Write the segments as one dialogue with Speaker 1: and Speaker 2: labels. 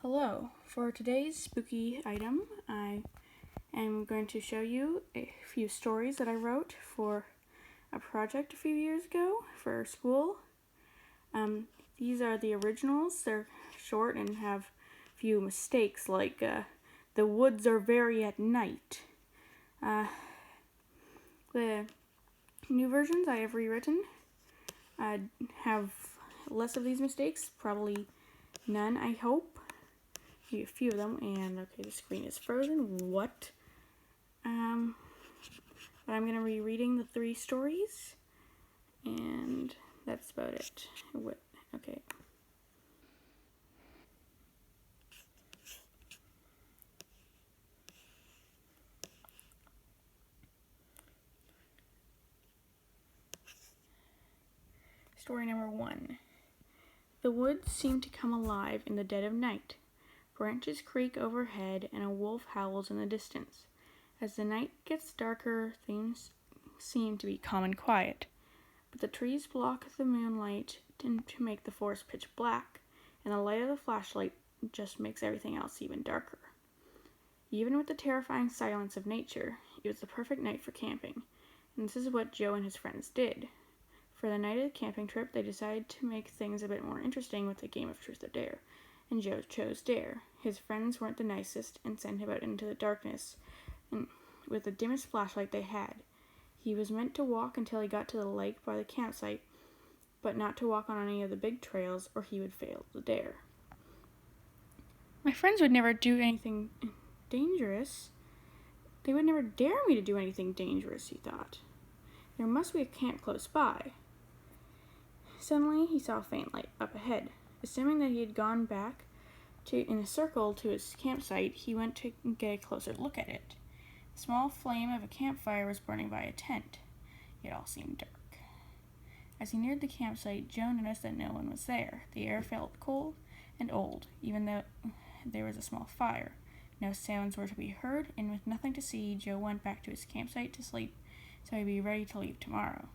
Speaker 1: Hello, for today's spooky item, I am going to show you a few stories that I wrote for a project a few years ago for school. These are the originals. They're short and have a few mistakes, like the woods are very at night. The new versions I have rewritten have less of these mistakes, probably none, I hope. A few of them, and okay, the screen is frozen. What? But I'm gonna be reading the three stories, and that's about it. Okay. Story number 1. The woods seem to come alive in the dead of night. Branches creak overhead, and a wolf howls in the distance. As the night gets darker, things seem to be calm and quiet. But the trees block the moonlight to make the forest pitch black, and the light of the flashlight just makes everything else even darker. Even with the terrifying silence of nature, it was the perfect night for camping, and this is what Joe and his friends did. For the night of the camping trip, they decided to make things a bit more interesting with a game of Truth or Dare, and Joe chose Dare. His friends weren't the nicest and sent him out into the darkness and with the dimmest flashlight they had. He was meant to walk until he got to the lake by the campsite, but not to walk on any of the big trails or he would fail the dare. My friends would never do anything dangerous. They would never dare me to do anything dangerous, he thought. There must be a camp close by. Suddenly, he saw a faint light up ahead. Assuming that he had gone back in a circle to his campsite, he went to get a closer look at it. The small flame of a campfire was burning by a tent. It all seemed dark. As he neared the campsite, Joe noticed that no one was there. The air felt cold and old, even though there was a small fire. No sounds were to be heard, and with nothing to see, Joe went back to his campsite to sleep so he'd be ready to leave tomorrow.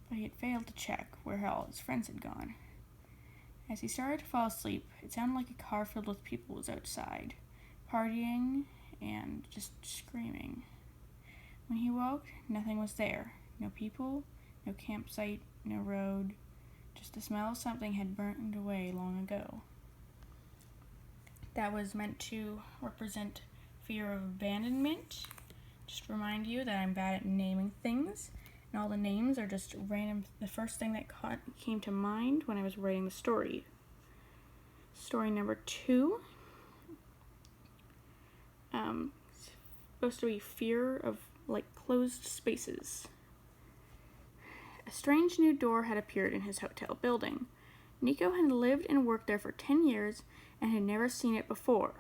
Speaker 1: But he had failed to check where all his friends had gone. As he started to fall asleep, it sounded like a car filled with people was outside, partying and just screaming. When he woke, nothing was there. No people, no campsite, no road, just the smell of something had burned away long ago. That was meant to represent fear of abandonment. Just remind you that I'm bad at naming things, and all the names are just random, the first thing that came to mind when I was writing the story. Story number 2. Supposed to be fear of closed spaces. A strange new door had appeared in his hotel building. Nico had lived and worked there for 10 years and had never seen it before.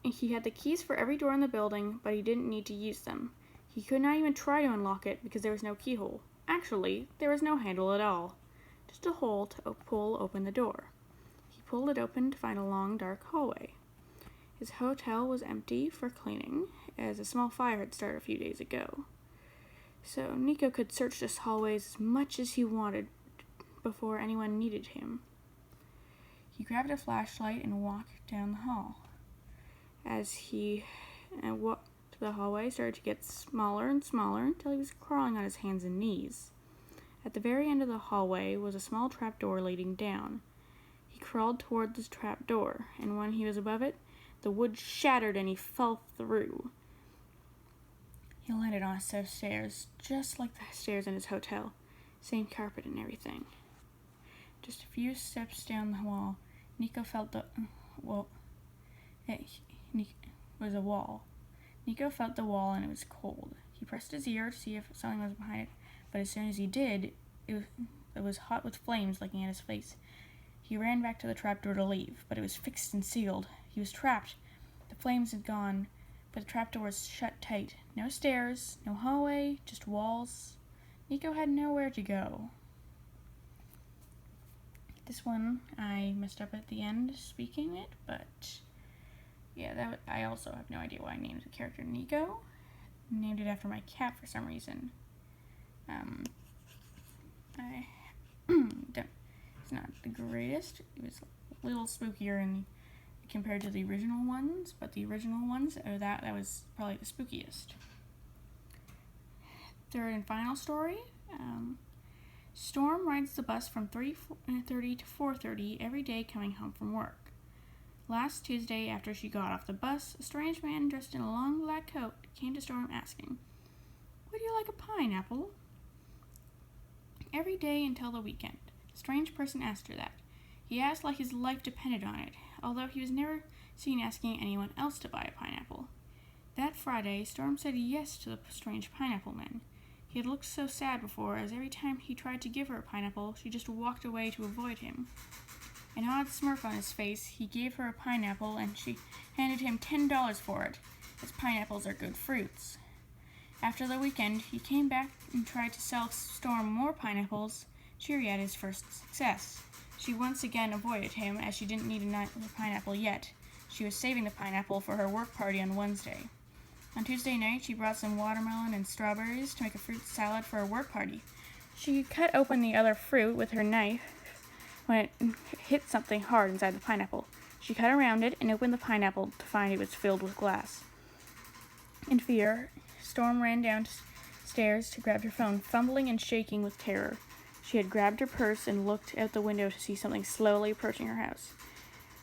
Speaker 1: He had the keys for every door in the building, but he didn't need to use them. He could not even try to unlock it because there was no keyhole. Actually, there was no handle at all. Just a hole to pull open the door. He pulled it open to find a long, dark hallway. His hotel was empty for cleaning, as a small fire had started a few days ago. So Nico could search this hallway as much as he wanted before anyone needed him. He grabbed a flashlight and walked down the hall. As he walked, the hallway started to get smaller and smaller until he was crawling on his hands and knees. At the very end of the hallway was a small trapdoor leading down. He crawled toward this trapdoor, and when he was above it, the wood shattered and he fell through. He landed on a set of stairs, just like the stairs in his hotel. Same carpet and everything. Just a few steps down the hall, Nico felt it was a wall. Nico felt the wall and it was cold. He pressed his ear to see if something was behind it, but as soon as he did, it was hot with flames licking at his face. He ran back to the trapdoor to leave, but it was fixed and sealed. He was trapped. The flames had gone, but the trapdoor was shut tight. No stairs, no hallway, just walls. Nico had nowhere to go. This one, I messed up at the end speaking it, but yeah, I also have no idea why I named the character Nico. I named it after my cat for some reason. It's not the greatest. It was a little spookier in compared to the original ones, but the original ones, that was probably the spookiest. Third and final story. Storm rides the bus from 3:30 to 4:30 every day coming home from work. Last Tuesday, after she got off the bus, a strange man dressed in a long black coat came to Storm asking, "Would you like a pineapple?" Every day until the weekend, the strange person asked her that. He asked like his life depended on it, although he was never seen asking anyone else to buy a pineapple. That Friday, Storm said yes to the strange pineapple man. He had looked so sad before, as every time he tried to give her a pineapple, she just walked away to avoid him. An odd smirk on his face, he gave her a pineapple, and she handed him $10 for it, as pineapples are good fruits. After the weekend, he came back and tried to sell Storm more pineapples, cheery at his first success. She once again avoided him, as she didn't need a pineapple yet. She was saving the pineapple for her work party on Wednesday. On Tuesday night, she brought some watermelon and strawberries to make a fruit salad for her work party. She cut open the other fruit with her knife when it hit something hard inside the pineapple. She cut around it and opened the pineapple to find it was filled with glass. In fear, Storm ran downstairs to grab her phone, fumbling and shaking with terror. She had grabbed her purse and looked out the window to see something slowly approaching her house.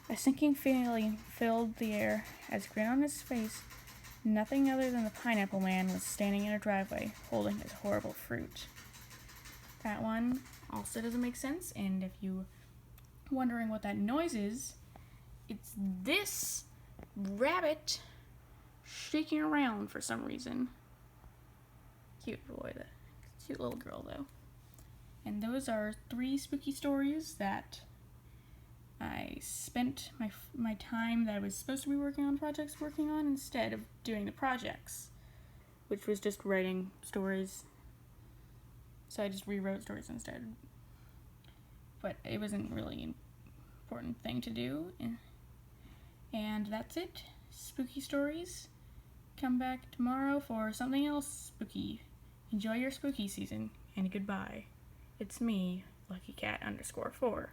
Speaker 1: A sinking feeling filled the air as, grin on his face, nothing other than the pineapple man was standing in her driveway, holding his horrible fruit. That one also doesn't make sense, and if you're wondering what that noise is, it's this rabbit shaking around for some reason. Cute boy, cute little girl though. And those are 3 spooky stories that I spent my time that I was supposed to be working on projects working on instead of doing the projects, which was just writing stories. So I just rewrote stories instead. But it wasn't really an important thing to do. And that's it. Spooky stories. Come back tomorrow for something else spooky. Enjoy your spooky season, and goodbye. It's me, LuckyCat_4.